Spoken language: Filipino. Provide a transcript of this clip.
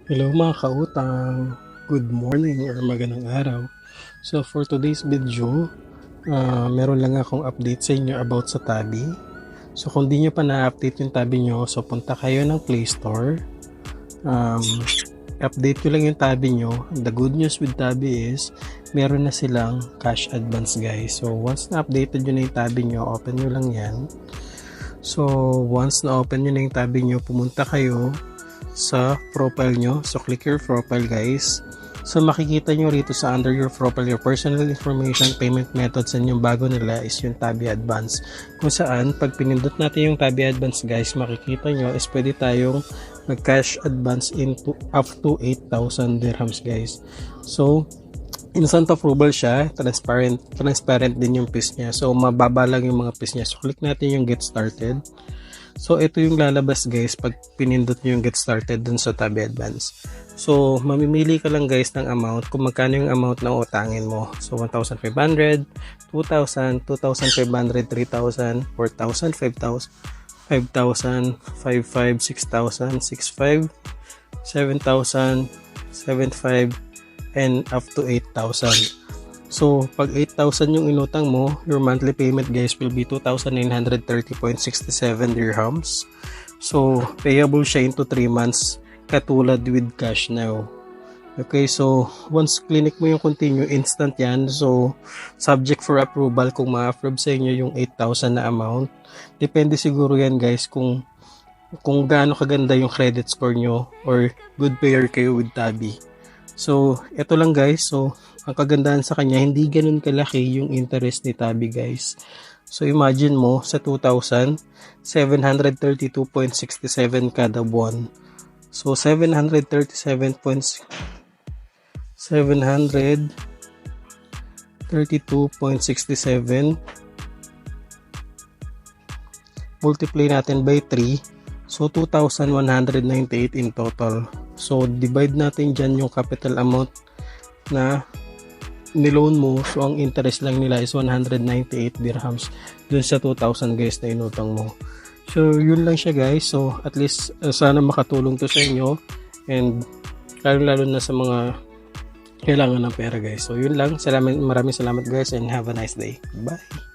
Hello mga kautang, good morning or magandang araw. So for today's video, meron lang akong update sa inyo about sa Tabi. So kung di nyo pa na-update yung Tabi nyo, so punta kayo ng Play Store. Update ko lang yung Tabi nyo. The good news with Tabi is, meron na silang cash advance guys. So once na-updated nyo na yung Tabi nyo, open nyo lang yan. So once na-open nyo na yung Tabi nyo, pumunta kayo sa profile nyo. So click your profile guys. So makikita nyo rito sa under your profile, your personal information, payment methods, and yung bago nila is yung Tabi Advance. Kung saan pag pinindot natin yung Tabi Advance guys, makikita nyo is pwede tayong mag-cash advance into up to 8,000 dirhams guys. So instant approval siya, transparent din yung fees niya. So mababa lang yung mga fees niya. So click natin yung get started. So ito yung lalabas guys pag pinindot nyo yung get started dun sa Tabi Advance. So mamimili ka lang guys ng amount kung magkano yung amount na utangin mo. So 1,500, 2,000, 2,500, 3,000, 4,000, 5,000, 5,000, 5,500, 6,000, 6,500, 7,000, 7,500, and up to 8,000. So, pag 8,000 yung inutang mo, your monthly payment guys will be 2,930.67 dirhams. So, payable siya into 3 months katulad with cash now. Okay, so once clinic mo yung continue, instant yan. So, subject for approval kung ma-approve sa inyo yung 8,000 na amount. Depende siguro yan guys kung gaano kaganda yung credit score nyo or good payer kayo with Tabi. So, ito lang guys. So, ang kagandahan sa kanya, hindi ganun kalaki yung interest ni Tabi guys. So imagine mo sa 2,000, 732.67 kada buwan. So 732.67 multiply natin by 3. So 2,198 in total. So divide natin dyan yung capital amount na niloan mo, so ang interest lang nila is 198 dirhams dun sa 2,000 guys na inutang mo. So yun lang siya guys. So at least sana makatulong to sa inyo, and lalo na sa mga kailangan ng pera guys. So yun lang, maraming salamat guys, and have a nice day. Bye.